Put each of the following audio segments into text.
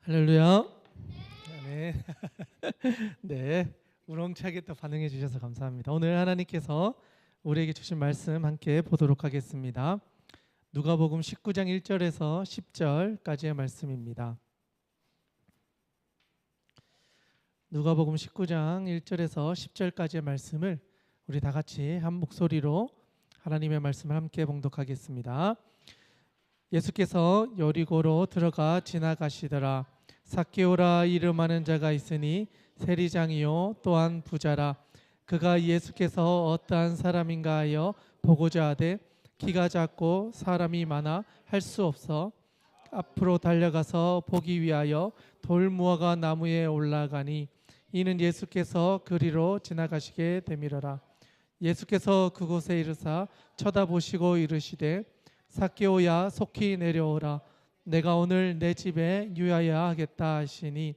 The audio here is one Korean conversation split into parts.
할렐루야. 네. 네. 우렁차게 또 반응해 주셔서 감사합니다. 오늘 하나님께서 우리에게 주신 말씀 함께 보도록 하겠습니다. 누가복음 19장 1절에서 10절까지의 말씀입니다. 누가복음 19장 1절에서 10절까지의 말씀을 우리 다 같이 한 목소리로 하나님의 말씀을 함께 봉독하겠습니다. 예수께서 여리고로 들어가 지나가시더라. 삭개오라 이름하는 자가 있으니 세리장이요 또한 부자라. 그가 예수께서 어떠한 사람인가 하여 보고자 하되 키가 작고 사람이 많아 할 수 없어 앞으로 달려가서 보기 위하여 돌무화과 나무에 올라가니 이는 예수께서 그리로 지나가시게 되밀어라. 예수께서 그곳에 이르사 쳐다보시고 이르시되 삭개오야 속히 내려오라. 내가 오늘 내 집에 누워야 하겠다 하시니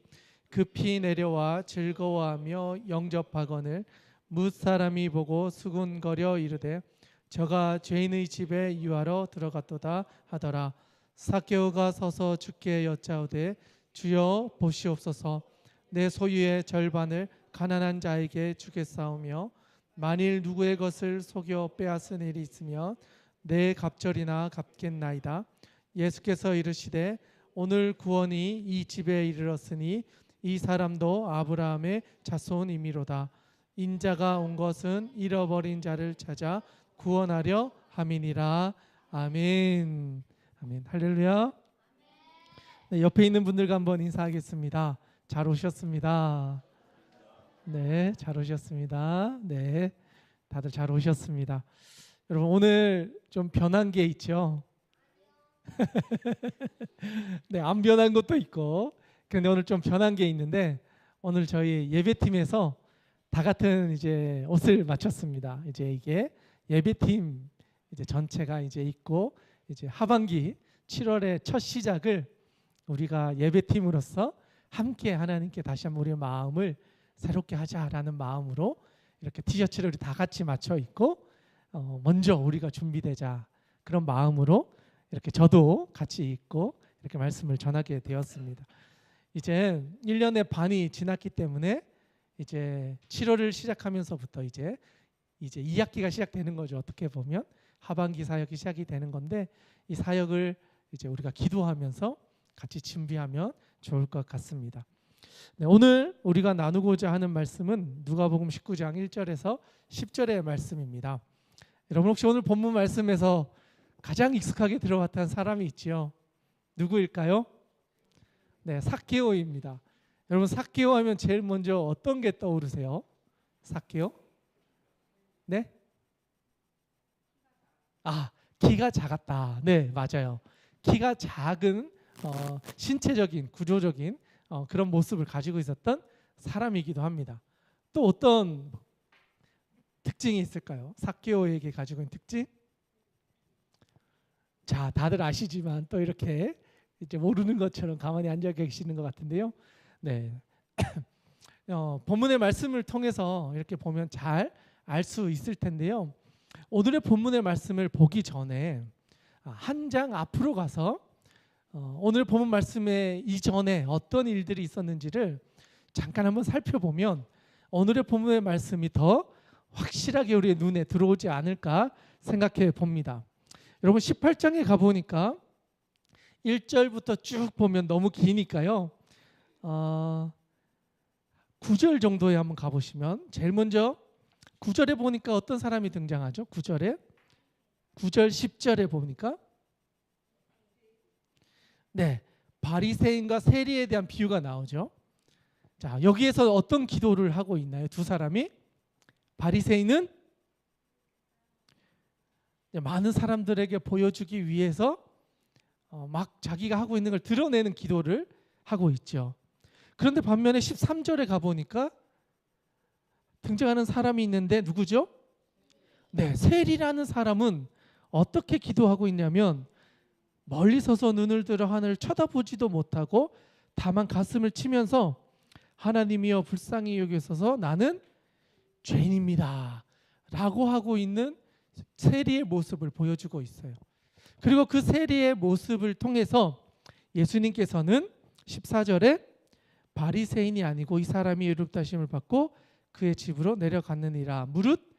급히 내려와 즐거워하며 영접하거늘 뭇 사람이 보고 수군거려 이르되 저가 죄인의 집에 유하러 들어갔도다 하더라. 삭개오가 서서 주께 여짜오되 주여 보시옵소서. 내 소유의 절반을 가난한 자에게 주겠사오며 만일 누구의 것을 속여 빼앗은 일이 있으면 내 갑절이나 갚겠나이다. 예수께서 이르시되 오늘 구원이 이 집에 이르렀으니 이 사람도 아브라함의 자손이미로다. 인자가 온 것은 잃어버린 자를 찾아 구원하려 함이니라. 아멘. 아멘. 할렐루야. 네, 옆에 있는 분들과 한번 인사하겠습니다. 잘 오셨습니다. 네, 잘 오셨습니다. 네, 다들 잘 오셨습니다. 여러분 오늘 좀 변한 게 있죠. 네, 안 변한 것도 있고, 근데 오늘 좀 변한 게 있는데 오늘 저희 예배팀에서 다 같은 이제 옷을 맞췄습니다. 이제 이게 예배팀 이제 전체가 이제 있고 이제 하반기 7월의 첫 시작을 우리가 예배팀으로서 함께 하나님께 다시 한번 우리의 마음을 새롭게 하자라는 마음으로 이렇게 티셔츠를 다 같이 맞춰 입고 먼저 우리가 준비되자 그런 마음으로 이렇게 저도 같이 입고 이렇게 말씀을 전하게 되었습니다. 이제 1년의 반이 지났기 때문에 이제 7월을 시작하면서부터 이제 2학기가 시작되는 거죠. 어떻게 보면 하반기 사역이 시작이 되는 건데 이 사역을 이제 우리가 기도하면서 같이 준비하면 좋을 것 같습니다. 네, 오늘 우리가 나누고자 하는 말씀은 누가복음 19장 1절에서 10절의 말씀입니다. 여러분 혹시 오늘 본문 말씀에서 가장 익숙하게 들어왔던 사람이 있지요? 누구일까요? 네, 삭개오입니다. 여러분 삭개오 하면 제일 먼저 어떤 게 떠오르세요? 삭개오? 네? 키가 작았다. 네, 맞아요. 키가 작은 신체적인 구조적인 그런 모습을 가지고 있었던 사람이기도 합니다. 또 어떤 특징이 있을까요? 삭개오에게 가지고 있는 특징? 자, 다들 아시지만 또 이렇게 이제 모르는 것처럼 가만히 앉아 계시는 것 같은데요. 네, 본문의 말씀을 통해서 이렇게 보면 잘 알 수 있을 텐데요. 오늘의 본문의 말씀을 보기 전에 한 장 앞으로 가서 오늘 본문 말씀의 이전에 어떤 일들이 있었는지를 잠깐 한번 살펴보면 오늘의 본문의 말씀이 더 확실하게 우리의 눈에 들어오지 않을까 생각해 봅니다. 여러분 18장에 가보니까 1절부터 쭉 보면 너무 기니까요. 9절 정도에 한번 가보시면 제일 먼저 9절에 보니까 어떤 사람이 등장하죠? 9절 10절에 보니까 네, 바리새인과 세리에 대한 비유가 나오죠. 자, 여기에서 어떤 기도를 하고 있나요? 두 사람이 바리새인은 많은 사람들에게 보여주기 위해서 막 자기가 하고 있는 걸 드러내는 기도를 하고 있죠. 그런데 반면에 13절에 가보니까 등장하는 사람이 있는데 누구죠? 네, 세리라는 사람은 어떻게 기도하고 있냐면 멀리 서서 눈을 들어 하늘을 쳐다보지도 못하고 다만 가슴을 치면서 하나님이여 불쌍히 여기소서 나는 죄인입니다 라고 하고 있는 세리의 모습을 보여주고 있어요. 그리고 그 세리의 모습을 통해서 예수님께서는 14절에 바리새인이 아니고 이 사람이 의롭다 하심을 받고 그의 집으로 내려갔느니라. 무릇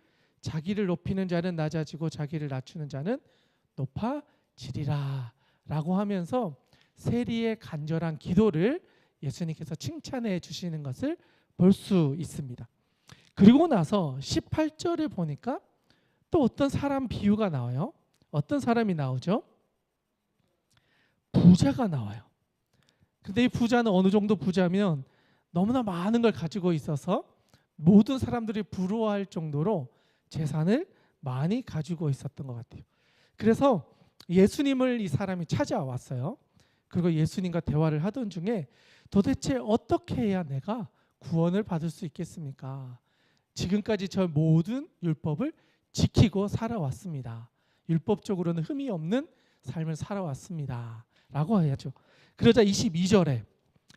자기를 높이는 자는 낮아지고 자기를 낮추는 자는 높아지리라 라고 하면서 세리의 간절한 기도를 예수님께서 칭찬해 주시는 것을 볼 수 있습니다. 그리고 나서 18절에 보니까 또 어떤 사람 비유가 나와요. 어떤 사람이 나오죠? 부자가 나와요. 근데 이 부자는 어느 정도 부자면 너무나 많은 걸 가지고 있어서 모든 사람들이 부러워할 정도로 재산을 많이 가지고 있었던 것 같아요. 그래서 예수님을 이 사람이 찾아왔어요. 그리고 예수님과 대화를 하던 중에 도대체 어떻게 해야 내가 구원을 받을 수 있겠습니까? 지금까지 저 모든 율법을 지키고 살아왔습니다. 율법적으로는 흠이 없는 삶을 살아왔습니다. 라고 해야죠. 그러자 22절에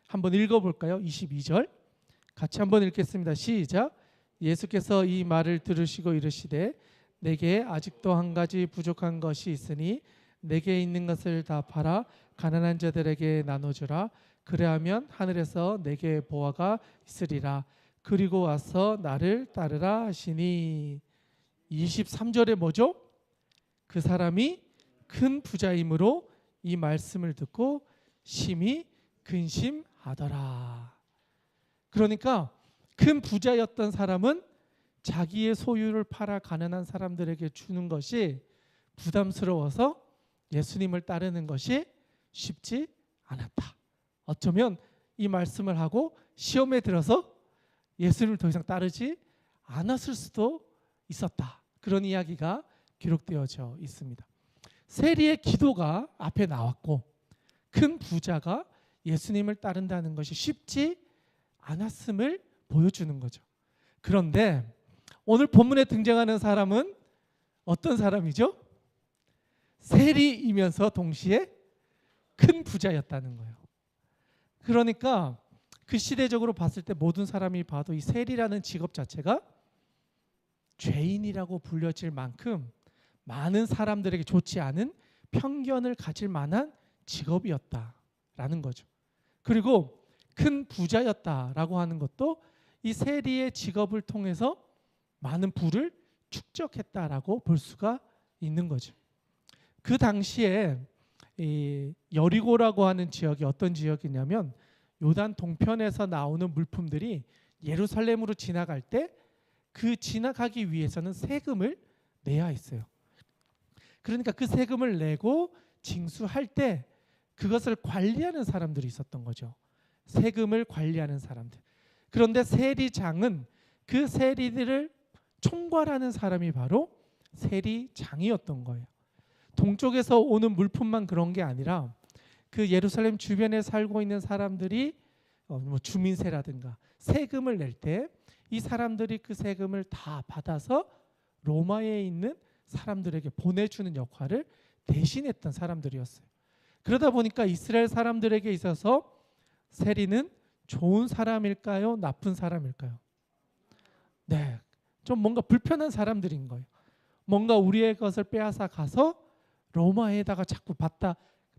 한번 읽어볼까요? 22절 같이 한번 읽겠습니다. 시작. 예수께서 이 말을 들으시고 이르시되 내게 아직도 한 가지 부족한 것이 있으니 내게 있는 것을 다 팔아 가난한 자들에게 나눠주라. 그래하면 하늘에서 내게 보화가 있으리라. 그리고 와서 나를 따르라 하시니 23절에 뭐죠? 그 사람이 큰 부자이므로 이 말씀을 듣고 심히 근심하더라. 그러니까 큰 부자였던 사람은 자기의 소유를 팔아 가난한 사람들에게 주는 것이 부담스러워서 예수님을 따르는 것이 쉽지 않았다. 어쩌면 이 말씀을 하고 시험에 들어서 예수님을 더 이상 따르지 않았을 수도 있었다. 그런 이야기가 기록되어져 있습니다. 세리의 기도가 앞에 나왔고 큰 부자가 예수님을 따른다는 것이 쉽지 않았음을 보여주는 거죠. 그런데 오늘 본문에 등장하는 사람은 어떤 사람이죠? 세리이면서 동시에 큰 부자였다는 거예요. 그러니까 그 시대적으로 봤을 때 모든 사람이 봐도 이 세리라는 직업 자체가 죄인이라고 불려질 만큼 많은 사람들에게 좋지 않은 편견을 가질 만한 직업이었다라는 거죠. 그리고 큰 부자였다라고 하는 것도 이 세리의 직업을 통해서 많은 부를 축적했다라고 볼 수가 있는 거죠. 그 당시에 이 여리고라고 하는 지역이 어떤 지역이냐면 요단 동편에서 나오는 물품들이 예루살렘으로 지나갈 때 그 지나가기 위해서는 세금을 내야 했어요. 그러니까 그 세금을 내고 징수할 때 그것을 관리하는 사람들이 있었던 거죠. 세금을 관리하는 사람들. 그런데 세리장은 그 세리들을 총괄하는 사람이 바로 세리장이었던 거예요. 동쪽에서 오는 물품만 그런 게 아니라 그 예루살렘 주변에 살고 있는 사람들이 주민세라든가 세금을 낼 때 이 사람들이 그 세금을 다 받아서 로마에 있는 사람들에게 보내주는 역할을 대신했던 사람들이었어요. 그러다 보니까 이스라엘 사람들에게 있어서 세리는 좋은 사람일까요? 나쁜 사람일까요? 네, 좀 뭔가 불편한 사람들인 거예요. 뭔가 우리의 것을 빼앗아 가서 로마에다가 자꾸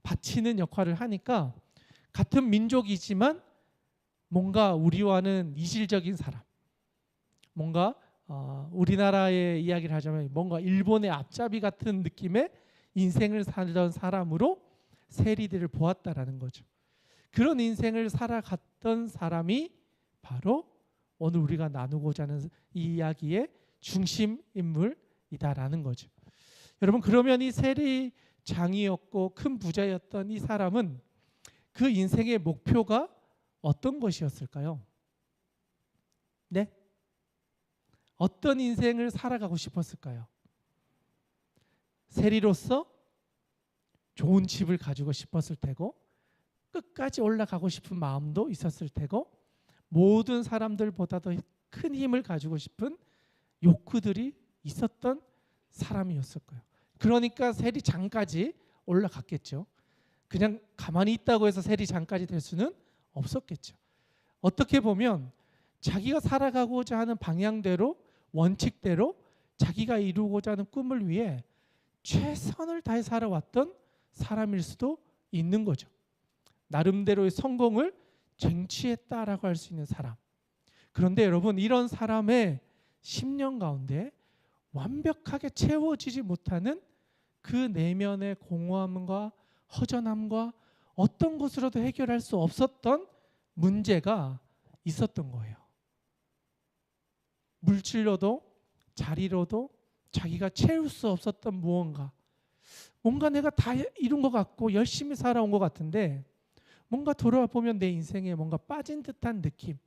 바치는 역할을 하니까 같은 민족이지만 뭔가 우리와는 이질적인 사람, 뭔가 우리나라의 이야기를 하자면 뭔가 일본의 앞잡이 같은 느낌의 인생을 살던 사람으로 세리들을 보았다라는 거죠. 그런 인생을 살아갔던 사람이 바로 오늘 우리가 나누고자 하는 이 이야기의 중심 인물이다라는 거죠. 여러분, 그러면 이 세리장이었고 큰 부자였던 이 사람은 그 인생의 목표가 어떤 것이었을까요? 네? 어떤 인생을 살아가고 싶었을까요? 세리로서 좋은 집을 가지고 싶었을 테고 끝까지 올라가고 싶은 마음도 있었을 테고 모든 사람들보다도 큰 힘을 가지고 싶은 욕구들이 있었던 사람이었을 거예요. 그러니까 세리장까지 올라갔겠죠. 그냥 가만히 있다고 해서 세리장까지 될 수는 없었겠죠. 어떻게 보면 자기가 살아가고자 하는 방향대로 원칙대로 자기가 이루고자 하는 꿈을 위해 최선을 다해 살아왔던 사람일 수도 있는 거죠. 나름대로의 성공을 쟁취했다라고 할 수 있는 사람. 그런데 여러분, 이런 사람의 심령 가운데 완벽하게 채워지지 못하는 그 내면의 공허함과 허전함과 어떤 것으로도 해결할 수 없었던 문제가 있었던 거예요. 물질로도 자리로도 자기가 채울 수 없었던 무언가, 뭔가 내가 다 이룬 것 같고 열심히 살아온 것 같은데 뭔가 돌아보면 내 인생에 뭔가 빠진 듯한 느낌,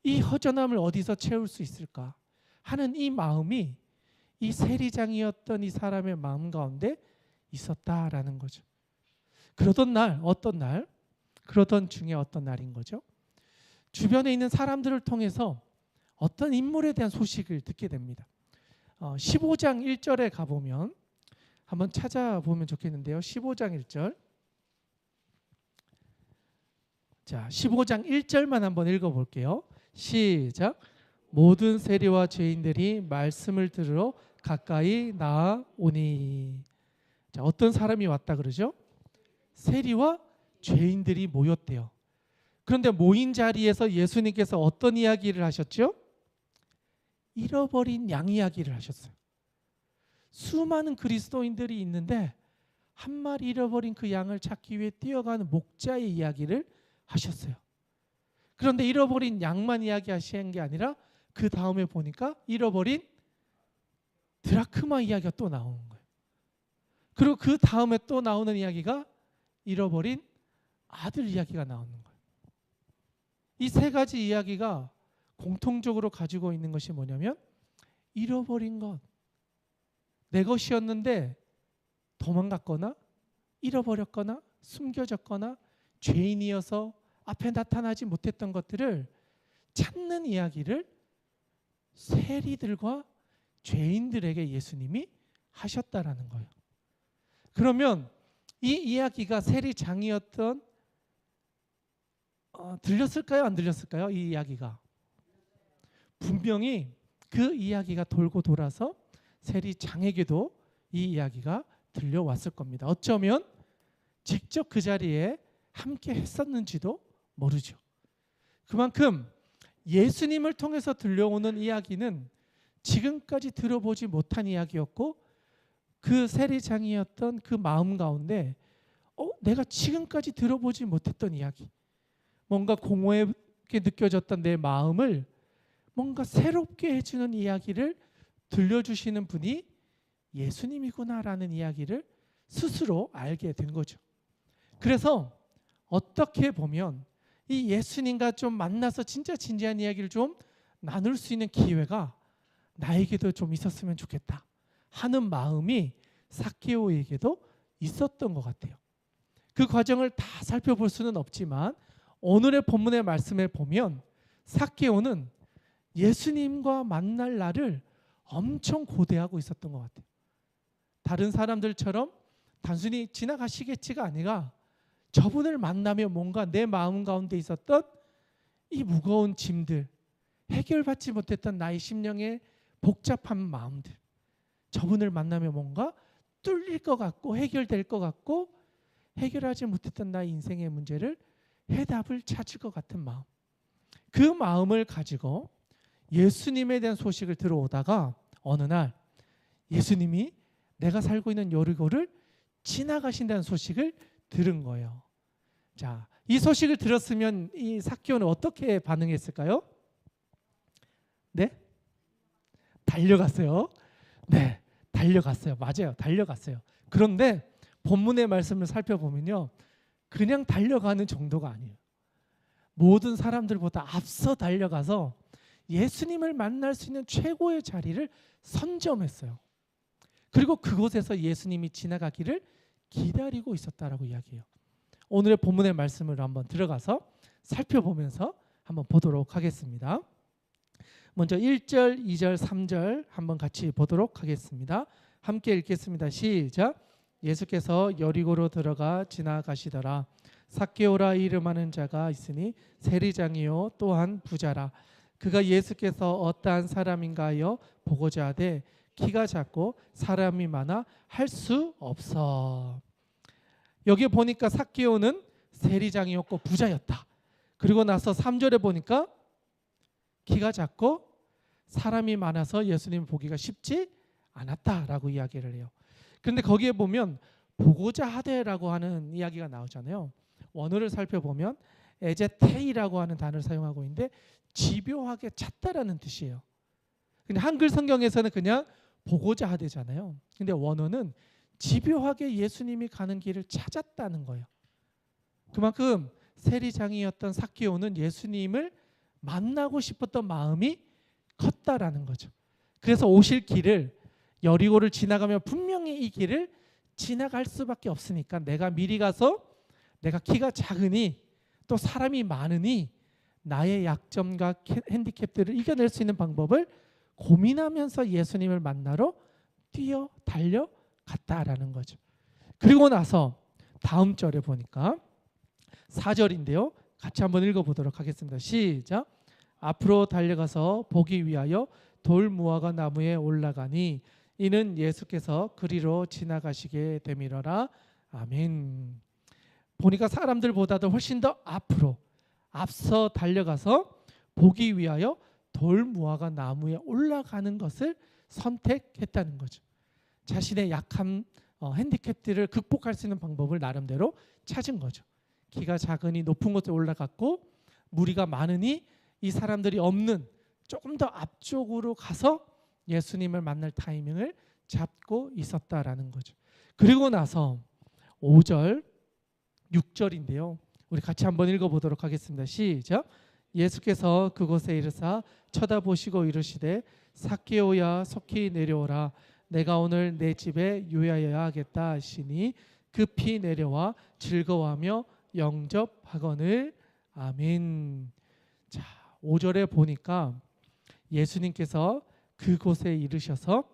이 허전함을 어디서 채울 수 있을까 하는 이 마음이 이 세리장이었던 이 사람의 마음 가운데 있었다라는 거죠. 그러던 중에 어떤 날인 거죠. 주변에 있는 사람들을 통해서 어떤 인물에 대한 소식을 듣게 됩니다. 15장 1절에 가보면 한번 찾아보면 좋겠는데요. 15장 1절. 자, 15장 1절만 한번 읽어볼게요. 시작. 모든 세리와 죄인들이 말씀을 들으러 가까이 나아오니. 자, 어떤 사람이 왔다 그러죠? 세리와 죄인들이 모였대요. 그런데 모인 자리에서 예수님께서 어떤 이야기를 하셨죠? 잃어버린 양 이야기를 하셨어요. 수많은 그리스도인들이 있는데 한 마리 잃어버린 그 양을 찾기 위해 뛰어가는 목자의 이야기를 하셨어요. 그런데 잃어버린 양만 이야기하신 게 아니라 그 다음에 보니까 잃어버린 드라크마 이야기가 또 나오는 거예요. 그리고 그 다음에 또 나오는 이야기가 잃어버린 아들 이야기가 나오는 거예요. 이 세 가지 이야기가 공통적으로 가지고 있는 것이 뭐냐면 잃어버린 것, 내 것이었는데 도망갔거나 잃어버렸거나 숨겨졌거나 죄인이어서 앞에 나타나지 못했던 것들을 찾는 이야기를 세리들과 죄인들에게 예수님이 하셨다라는 거예요. 그러면 이 이야기가 세리장이었던 들렸을까요? 안 들렸을까요? 이 이야기가 분명히 그 이야기가 돌고 돌아서 세리장에게도 이 이야기가 들려왔을 겁니다. 어쩌면 직접 그 자리에 함께 했었는지도 모르죠. 그만큼 예수님을 통해서 들려오는 이야기는 지금까지 들어보지 못한 이야기였고 그 세리장이었던 그 마음 가운데 내가 지금까지 들어보지 못했던 이야기, 뭔가 공허하게 느껴졌던 내 마음을 뭔가 새롭게 해주는 이야기를 들려주시는 분이 예수님이구나라는 이야기를 스스로 알게 된 거죠. 그래서 어떻게 보면 이 예수님과 좀 만나서 진짜 진지한 이야기를 좀 나눌 수 있는 기회가 나에게도 좀 있었으면 좋겠다 하는 마음이 삭개오에게도 있었던 것 같아요. 그 과정을 다 살펴볼 수는 없지만 오늘의 본문의 말씀에 보면 삭개오는 예수님과 만날 날을 엄청 고대하고 있었던 것 같아요. 다른 사람들처럼 단순히 지나가시겠지가 아니라 저분을 만나며 뭔가 내 마음 가운데 있었던 이 무거운 짐들, 해결받지 못했던 나의 심령의 복잡한 마음들, 저분을 만나며 뭔가 뚫릴 것 같고 해결될 것 같고 해결하지 못했던 나의 인생의 문제를 해답을 찾을 것 같은 마음, 그 마음을 가지고 예수님에 대한 소식을 들어오다가 어느 날 예수님이 내가 살고 있는 여리고를 지나가신다는 소식을 들은 거예요. 자, 이 소식을 들었으면 이 삭개오는 어떻게 반응했을까요? 네? 달려갔어요. 네, 달려갔어요. 맞아요. 달려갔어요. 그런데 본문의 말씀을 살펴보면요, 그냥 달려가는 정도가 아니에요. 모든 사람들보다 앞서 달려가서 예수님을 만날 수 있는 최고의 자리를 선점했어요. 그리고 그곳에서 예수님이 지나가기를 기다리고 있었다라고 이야기해요. 오늘의 본문의 말씀을 한번 들어가서 살펴보면서 한번 보도록 하겠습니다. 먼저 1절, 2절, 3절 한번 같이 보도록 하겠습니다. 함께 읽겠습니다. 시작. 예수께서 여리고로 들어가 지나가시더라. 삭개오라 이름하는 자가 있으니 세리장이요 또한 부자라. 그가 예수께서 어떠한 사람인가 하여 보고자 하되 키가 작고 사람이 많아 할 수 없어. 여기 보니까 삭개오는 세리장이었고 부자였다. 그리고 나서 3절에 보니까 키가 작고 사람이 많아서 예수님 보기가 쉽지 않았다라고 이야기를 해요. 그런데 거기에 보면 보고자 하되라고 하는 이야기가 나오잖아요. 원어를 살펴보면 에제테이라고 하는 단어를 사용하고 있는데 집요하게 찾다라는 뜻이에요. 근데 한글 성경에서는 그냥 보고자 하되잖아요. 근데 원어는 집요하게 예수님이 가는 길을 찾았다는 거예요. 그만큼 세리장이었던 삭개오는 예수님을 만나고 싶었던 마음이 컸다라는 거죠. 그래서 오실 길을 여리고를 지나가면 분명히 이 길을 지나갈 수밖에 없으니까 내가 미리 가서 내가 키가 작으니 또 사람이 많으니 나의 약점과 핸디캡들을 이겨낼 수 있는 방법을 고민하면서 예수님을 만나러 뛰어 달려갔다라는 거죠. 그리고 나서 다음 절에 보니까 4절인데요. 같이 한번 읽어보도록 하겠습니다. 시작. 앞으로 달려가서 보기 위하여 돌 무화과 나무에 올라가니 이는 예수께서 그리로 지나가시게 되밀어라. 아멘. 보니까 사람들보다도 훨씬 더 앞서 달려가서 보기 위하여 돌 무화과 나무에 올라가는 것을 선택했다는 거죠. 자신의 약한 핸디캡들을 극복할 수 있는 방법을 나름대로 찾은 거죠. 키가 작으니 높은 곳에 올라갔고 무리가 많으니 이 사람들이 없는 조금 더 앞쪽으로 가서 예수님을 만날 타이밍을 잡고 있었다라는 거죠. 그리고 나서 5절, 6절인데요. 우리 같이 한번 읽어보도록 하겠습니다. 시작. 예수께서 그곳에 이르사 쳐다보시고 이르시되 삭개오야 속히 내려오라. 내가 오늘 내 집에 유하여야 하겠다 하시니 급히 내려와 즐거워하며 영접하거늘. 아멘. 자, 5절에 보니까 예수님께서 그곳에 이르셔서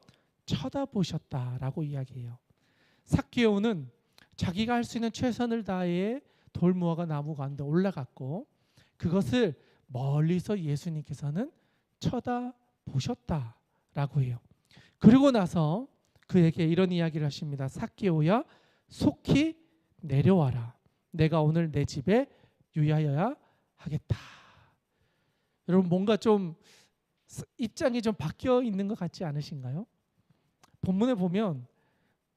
쳐다보셨다라고 이야기해요. 삭개오는 자기가 할 수 있는 최선을 다해 돌무화과 나무 가운데 올라갔고 그것을 멀리서 예수님께서는 쳐다보셨다라고 해요. 그리고 나서 그에게 이런 이야기를 하십니다. 삭개오야 속히 내려와라. 내가 오늘 내 집에 유하여야 하겠다. 여러분 뭔가 좀 입장이 좀 바뀌어 있는 것 같지 않으신가요? 본문에 보면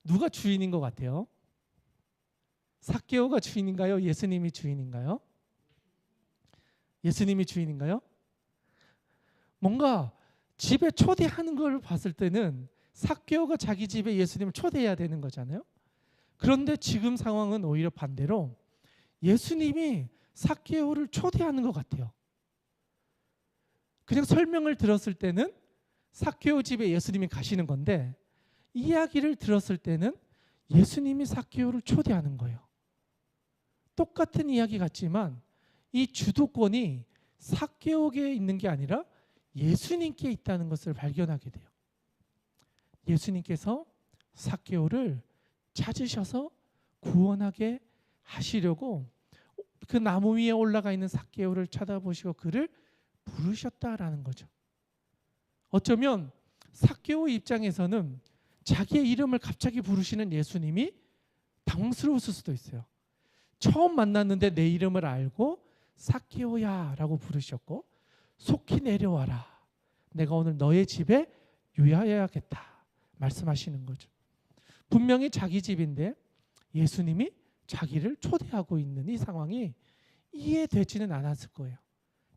누가 주인인 것 같아요? 삭개오가 주인인가요? 예수님이 주인인가요? 예수님이 주인인가요? 뭔가 집에 초대하는 걸 봤을 때는 삭개오가 자기 집에 예수님을 초대해야 되는 거잖아요. 그런데 지금 상황은 오히려 반대로 예수님이 삭개오를 초대하는 것 같아요. 그냥 설명을 들었을 때는 삭개오 집에 예수님이 가시는 건데 이야기를 들었을 때는 예수님이 삭개오를 초대하는 거예요. 똑같은 이야기 같지만 이 주도권이 삭개오에게 있는 게 아니라 예수님께 있다는 것을 발견하게 돼요. 예수님께서 삭개오를 찾으셔서 구원하게 하시려고 그 나무 위에 올라가 있는 삭개오를 쳐다보시고 그를 부르셨다라는 거죠. 어쩌면 삭개오 입장에서는 자기의 이름을 갑자기 부르시는 예수님이 당황스러웠을 수도 있어요. 처음 만났는데 내 이름을 알고 삭개오야 라고 부르셨고 속히 내려와라. 내가 오늘 너의 집에 유하여야겠다 말씀하시는 거죠. 분명히 자기 집인데 예수님이 자기를 초대하고 있는 이 상황이 이해되지는 않았을 거예요.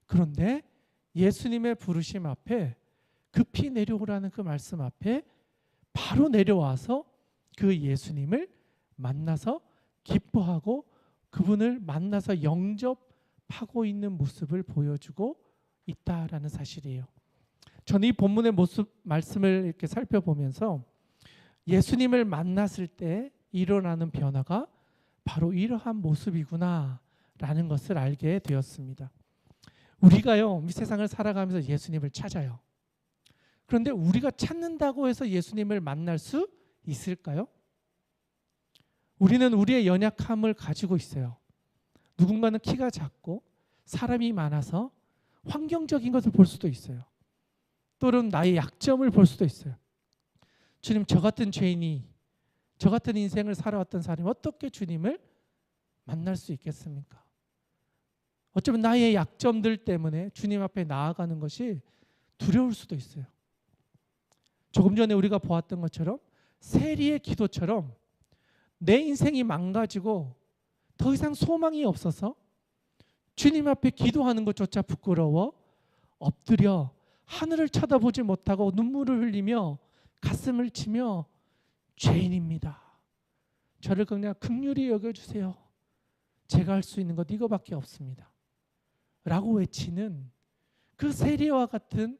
그런데 예수님의 부르심 앞에 급히 내려오라는 그 말씀 앞에 바로 내려와서 그 예수님을 만나서 기뻐하고 그분을 만나서 영접하고 있는 모습을 보여주고 있다라는 사실이에요. 저는 이 본문의 말씀을 이렇게 살펴보면서 예수님을 만났을 때 일어나는 변화가 바로 이러한 모습이구나라는 것을 알게 되었습니다. 우리가요, 이 세상을 살아가면서 예수님을 찾아요. 그런데 우리가 찾는다고 해서 예수님을 만날 수 있을까요? 우리는 우리의 연약함을 가지고 있어요. 누군가는 키가 작고 사람이 많아서 환경적인 것을 볼 수도 있어요. 또는 나의 약점을 볼 수도 있어요. 주님, 저 같은 죄인이, 저 같은 인생을 살아왔던 사람이 어떻게 주님을 만날 수 있겠습니까? 어쩌면 나의 약점들 때문에 주님 앞에 나아가는 것이 두려울 수도 있어요. 조금 전에 우리가 보았던 것처럼 세리의 기도처럼 내 인생이 망가지고 더 이상 소망이 없어서 주님 앞에 기도하는 것조차 부끄러워 엎드려 하늘을 쳐다보지 못하고 눈물을 흘리며 가슴을 치며 죄인입니다. 저를 그냥 긍휼히 여겨주세요. 제가 할 수 있는 것 이거밖에 없습니다. 라고 외치는 그 세리와 같은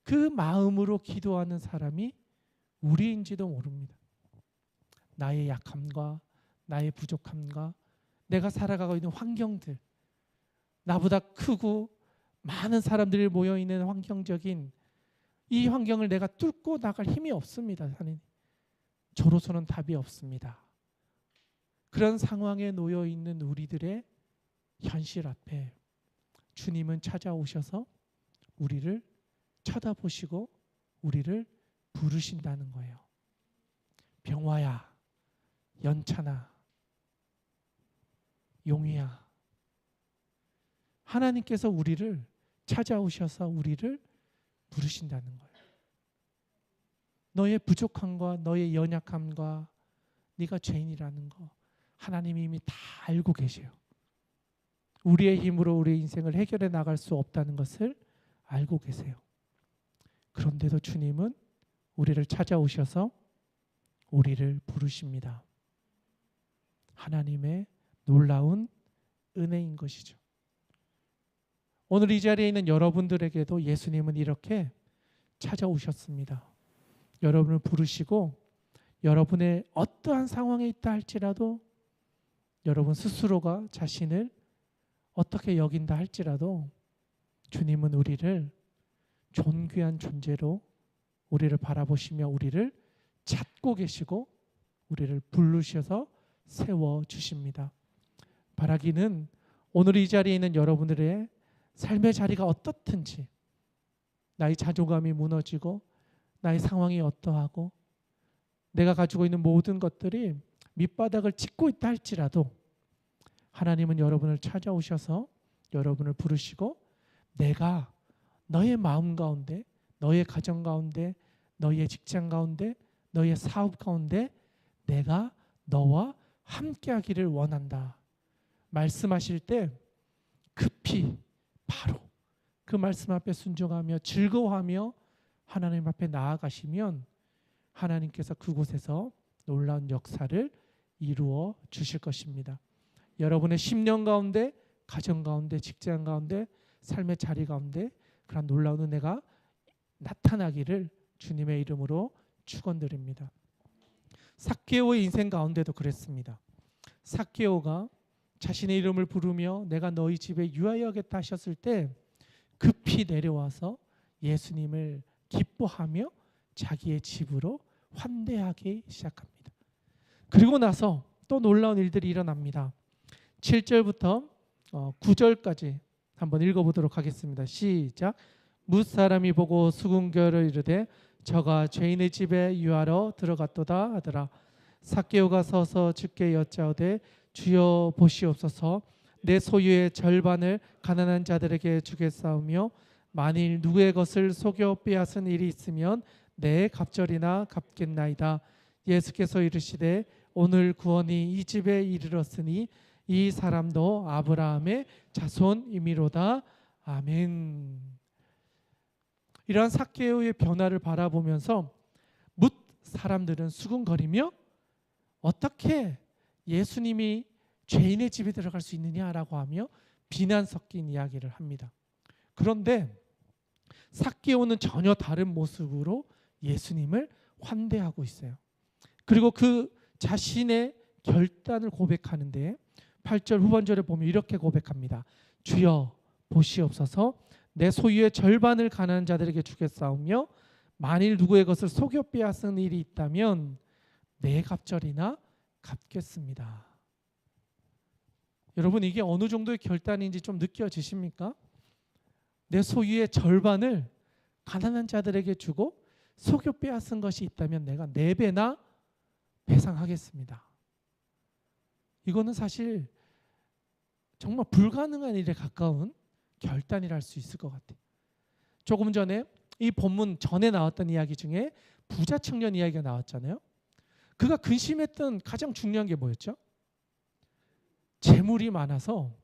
그 마음으로 기도하는 사람이 우리인지도 모릅니다. 나의 약함과 나의 부족함과 내가 살아가고 있는 환경들, 나보다 크고 많은 사람들이 모여있는 환경적인 이 환경을 내가 뚫고 나갈 힘이 없습니다. 저로서는 답이 없습니다. 그런 상황에 놓여 있는 우리들의 현실 앞에 주님은 찾아오셔서 우리를 쳐다보시고 우리를 부르신다는 거예요. 병화야, 연찬아, 용희야. 하나님께서 우리를 찾아오셔서 우리를 부르신다는 거예요. 너의 부족함과 너의 연약함과 네가 죄인이라는 거 하나님이 이미 다 알고 계세요. 우리의 힘으로 우리의 인생을 해결해 나갈 수 없다는 것을 알고 계세요. 그런데도 주님은 우리를 찾아오셔서 우리를 부르십니다. 하나님의 놀라운 은혜인 것이죠. 오늘 이 자리에 있는 여러분들에게도 예수님은 이렇게 찾아오셨습니다. 여러분을 부르시고 여러분의 어떠한 상황에 있다 할지라도 여러분 스스로가 자신을 어떻게 여긴다 할지라도 주님은 우리를 존귀한 존재로 우리를 바라보시며 우리를 찾고 계시고 우리를 부르셔서 세워주십니다. 바라기는 오늘 이 자리에 있는 여러분들의 삶의 자리가 어떻든지 나의 자존감이 무너지고 나의 상황이 어떠하고 내가 가지고 있는 모든 것들이 밑바닥을 찍고 있다 할지라도 하나님은 여러분을 찾아오셔서 여러분을 부르시고 내가 너의 마음 가운데 너의 가정 가운데 너의 직장 가운데 너의 사업 가운데 내가 너와 함께하기를 원한다. 말씀하실 때 급히 바로 그 말씀 앞에 순종하며 즐거워하며 하나님 앞에 나아가시면 하나님께서 그곳에서 놀라운 역사를 이루어 주실 것입니다. 여러분의 10년 가운데 가정 가운데 직장 가운데 삶의 자리 가운데 그런 놀라운 은혜가 나타나기를 주님의 이름으로 축원드립니다. 삭개오의 인생 가운데도 그랬습니다. 삭개오가 자신의 이름을 부르며 내가 너희 집에 유하여겠다 하셨을 때 급히 내려와서 예수님을 기뻐하며 자기의 집으로 환대하기 시작합니다. 그리고 나서 또 놀라운 일들이 일어납니다. 7절부터 9절까지 한번 읽어보도록 하겠습니다. 시작. 뭇사람이 보고 수군결을 이르되 저가 죄인의 집에 유하러 들어갔도다 하더라. 삭개오가 서서 주께 여짜오되 주여 보시옵소서 내 소유의 절반을 가난한 자들에게 주겠사오며 만일 누구의 것을 속여 빼앗은 일이 있으면 내 갑절이나 갚겠나이다. 예수께서 이르시되 오늘 구원이 이 집에 이르렀으니 이 사람도 아브라함의 자손이미로다. 아멘. 이러한 삭개오의 변화를 바라보면서 뭇 사람들은 수군거리며 어떻게 예수님이 죄인의 집에 들어갈 수 있느냐라고 하며 비난 섞인 이야기를 합니다. 그런데 삭개오는 전혀 다른 모습으로 예수님을 환대하고 있어요. 그리고 그 자신의 결단을 고백하는데 8절 후반절에 보면 이렇게 고백합니다. 주여 보시옵소서 내 소유의 절반을 가난한 자들에게 주겠사오며 만일 누구의 것을 속여 빼앗은 일이 있다면 내 갑절이나 갚겠습니다. 여러분 이게 어느 정도의 결단인지 좀 느껴지십니까? 내 소유의 절반을 가난한 자들에게 주고 속여 빼앗은 것이 있다면 내가 4배나 배상하겠습니다. 이거는 사실 정말 불가능한 일에 가까운 결단이라 할 수 있을 것 같아요. 조금 전에 이 본문 전에 나왔던 이야기 중에 부자 청년 이야기가 나왔잖아요. 그가 근심했던 가장 중요한 게 뭐였죠? 재물이 많아서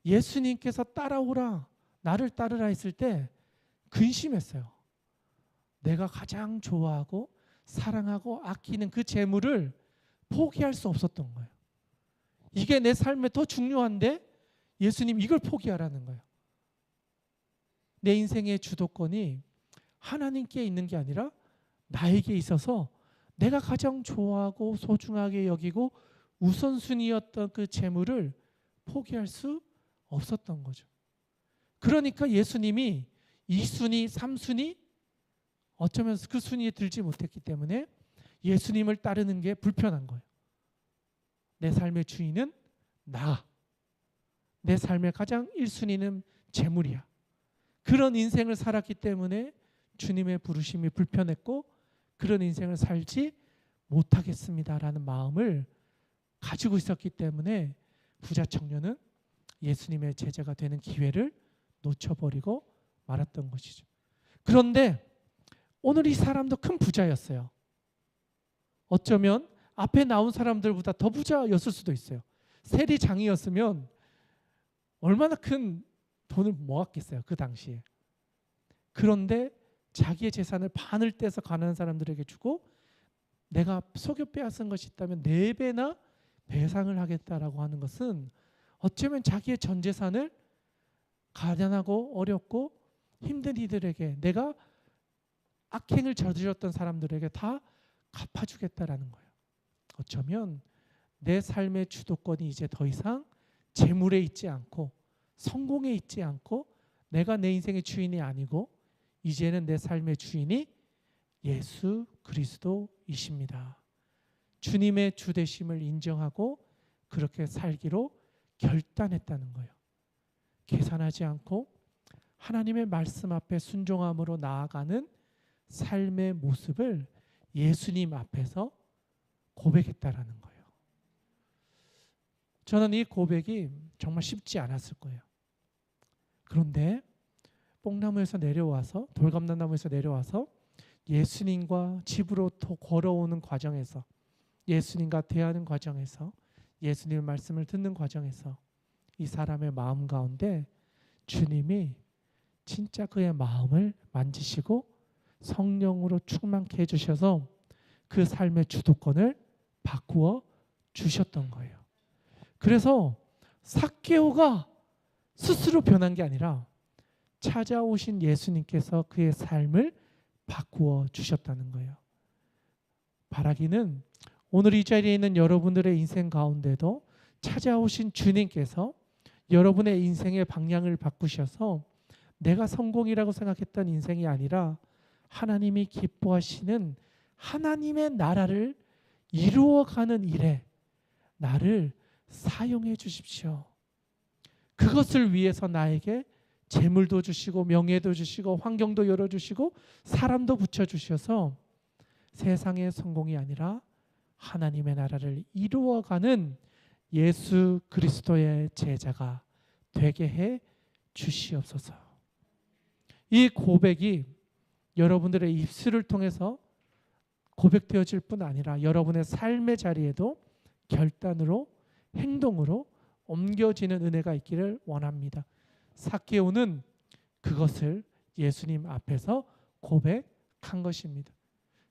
예수님께서 따라오라, 나를 따르라 했을 때 근심했어요. 내가 가장 좋아하고 사랑하고 아끼는 그 재물을 포기할 수 없었던 거예요. 이게 내 삶에 더 중요한데 예수님 이걸 포기하라는 거예요. 내 인생의 주도권이 하나님께 있는 게 아니라 나에게 있어서 내가 가장 좋아하고 소중하게 여기고 우선순위였던 그 재물을 포기할 수 없었던 거죠. 그러니까 예수님이 2순위, 3순위 어쩌면 그 순위에 들지 못했기 때문에 예수님을 따르는 게 불편한 거예요. 내 삶의 주인은 나. 내 삶의 가장 1순위는 재물이야. 그런 인생을 살았기 때문에 주님의 부르심이 불편했고 그런 인생을 살지 못하겠습니다라는 마음을 가지고 있었기 때문에 부자 청년은 예수님의 제자가 되는 기회를 놓쳐버리고 말았던 것이죠. 그런데 오늘 이 사람도 큰 부자였어요. 어쩌면 앞에 나온 사람들보다 더 부자였을 수도 있어요. 세리장이었으면 얼마나 큰 돈을 모았겠어요, 그 당시에. 그런데 자기의 재산을 반을 떼서 가난한 사람들에게 주고 내가 속여 빼앗은 것이 있다면 4배나 배상을 하겠다라고 하는 것은 어쩌면 자기의 전 재산을 가난하고 어렵고 힘든 이들에게, 내가 악행을 저질렀던 사람들에게 다 갚아주겠다라는 거예요. 어쩌면 내 삶의 주도권이 이제 더 이상 재물에 있지 않고 성공에 있지 않고 내가 내 인생의 주인이 아니고 이제는 내 삶의 주인이 예수 그리스도이십니다. 주님의 주되심을 인정하고 그렇게 살기로 결단했다는 거예요. 계산하지 않고 하나님의 말씀 앞에 순종함으로 나아가는 삶의 모습을 예수님 앞에서 고백했다라는 거예요. 저는 이 고백이 정말 쉽지 않았을 거예요. 그런데 뽕나무에서 내려와서, 돌감나무에서 내려와서 예수님과 집으로 걸어오는 과정에서, 예수님과 대하는 과정에서, 예수님의 말씀을 듣는 과정에서 이 사람의 마음 가운데 주님이 진짜 그의 마음을 만지시고 성령으로 충만케 해주셔서 그 삶의 주도권을 바꾸어 주셨던 거예요. 그래서 삭개오가 스스로 변한 게 아니라 찾아오신 예수님께서 그의 삶을 바꾸어 주셨다는 거예요. 바라기는 오늘 이 자리에 있는 여러분들의 인생 가운데도 찾아오신 주님께서 여러분의 인생의 방향을 바꾸셔서 내가 성공이라고 생각했던 인생이 아니라 하나님이 기뻐하시는 하나님의 나라를 이루어가는 일에 나를 사용해 주십시오. 그것을 위해서 나에게 재물도 주시고 명예도 주시고 환경도 열어주시고 사람도 붙여주셔서 세상의 성공이 아니라 하나님의 나라를 이루어가는 예수 그리스도의 제자가 되게 해 주시옵소서. 이 고백이 여러분들의 입술을 통해서 고백되어질 뿐 아니라 여러분의 삶의 자리에도 결단으로 행동으로 옮겨지는 은혜가 있기를 원합니다. 삭개오는 그것을 예수님 앞에서 고백한 것입니다.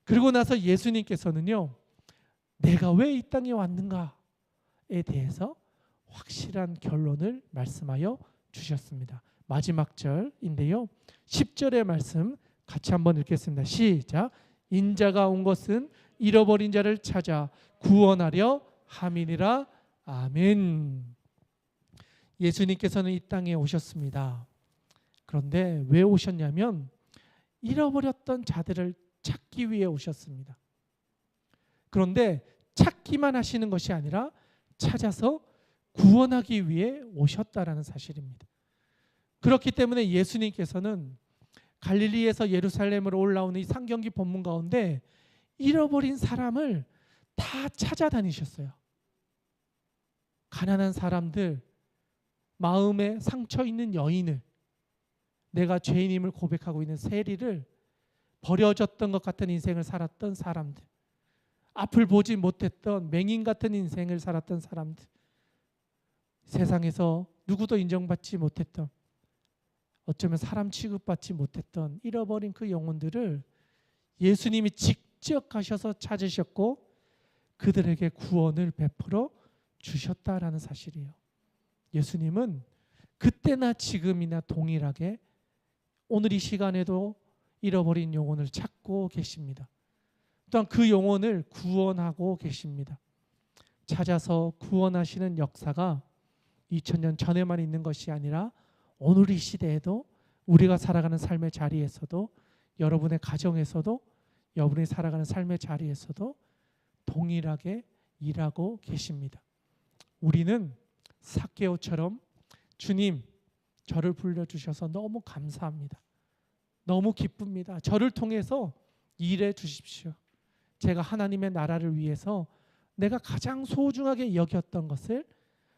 그리고 나서 예수님께서는요, 내가 왜 이 땅에 왔는가에 대해서 확실한 결론을 말씀하여 주셨습니다. 마지막 절인데요, 10절의 말씀 같이 한번 읽겠습니다. 시작. 인자가 온 것은 잃어버린 자를 찾아 구원하려 함이니라. 아멘. 예수님께서는 이 땅에 오셨습니다. 그런데 왜 오셨냐면 잃어버렸던 자들을 찾기 위해 오셨습니다. 그런데 찾기만 하시는 것이 아니라 찾아서 구원하기 위해 오셨다라는 사실입니다. 그렇기 때문에 예수님께서는 갈릴리에서 예루살렘으로 올라오는 이 상경기 본문 가운데 잃어버린 사람을 다 찾아다니셨어요. 가난한 사람들, 마음에 상처 있는 여인을, 내가 죄인임을 고백하고 있는 세리를, 버려졌던 것 같은 인생을 살았던 사람들, 앞을 보지 못했던 맹인 같은 인생을 살았던 사람들, 세상에서 누구도 인정받지 못했던, 어쩌면 사람 취급받지 못했던 잃어버린 그 영혼들을 예수님이 직접 가셔서 찾으셨고 그들에게 구원을 베풀어 주셨다라는 사실이에요. 예수님은 그때나 지금이나 동일하게 오늘 이 시간에도 잃어버린 영혼을 찾고 계십니다. 또한 그 영혼을 구원하고 계십니다. 찾아서 구원하시는 역사가 2000년 전에만 있는 것이 아니라 오늘 이 시대에도, 우리가 살아가는 삶의 자리에서도, 여러분의 가정에서도, 여러분이 살아가는 삶의 자리에서도 동일하게 일하고 계십니다. 우리는 삭개오처럼 주님, 저를 불러주셔서 너무 감사합니다. 너무 기쁩니다. 저를 통해서 일해 주십시오. 제가 하나님의 나라를 위해서 내가 가장 소중하게 여겼던 것을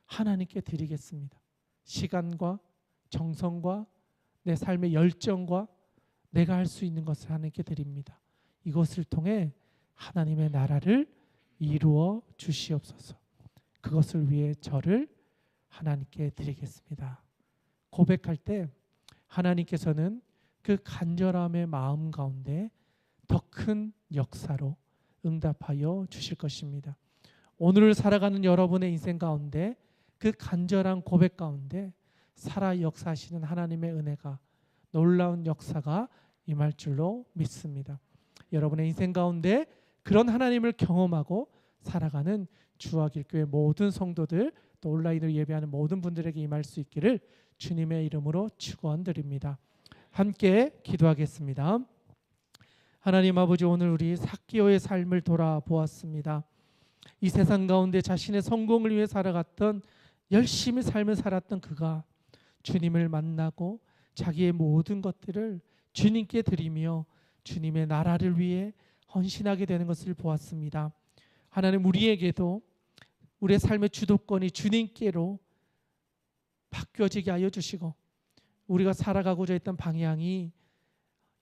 하나님께 드리겠습니다. 시간과 정성과 내 삶의 열정과 내가 할 수 있는 것을 하나님께 드립니다. 이것을 통해 하나님의 나라를 이루어 주시옵소서. 그것을 위해 저를 하나님께 드리겠습니다. 고백할 때 하나님께서는 그 간절함의 마음 가운데 더 큰 역사로 응답하여 주실 것입니다. 오늘을 살아가는 여러분의 인생 가운데 그 간절한 고백 가운데 살아 역사하시는 하나님의 은혜가, 놀라운 역사가 임할 줄로 믿습니다. 여러분의 인생 가운데 그런 하나님을 경험하고 살아가는 주와길교회 모든 성도들, 또 온라인으로 예배하는 모든 분들에게 임할 수 있기를 주님의 이름으로 축원드립니다. 함께 기도하겠습니다. 하나님 아버지, 오늘 우리 삭개오의 삶을 돌아보았습니다. 이 세상 가운데 자신의 성공을 위해 살아갔던, 열심히 삶을 살았던 그가 주님을 만나고 자기의 모든 것들을 주님께 드리며 주님의 나라를 위해 헌신하게 되는 것을 보았습니다. 하나님, 우리에게도 우리의 삶의 주도권이 주님께로 바뀌어지게 하여 주시고, 우리가 살아가고자 했던 방향이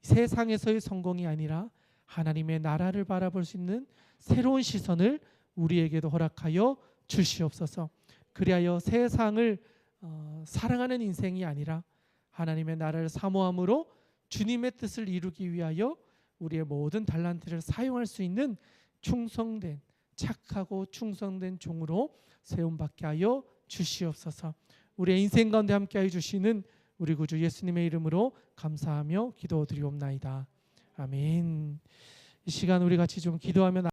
세상에서의 성공이 아니라 하나님의 나라를 바라볼 수 있는 새로운 시선을 우리에게도 허락하여 주시옵소서. 그리하여 세상을 사랑하는 인생이 아니라 하나님의 나라를 사모함으로 주님의 뜻을 이루기 위하여 우리의 모든 달란트를 사용할 수 있는 충성된, 착하고 충성된 종으로 세움받게 하여 주시옵소서. 우리의 인생 가운데 함께하여 주시는 우리 구주 예수님의 이름으로 감사하며 기도드리옵나이다. 아멘. 이 시간 우리 같이 좀 기도하며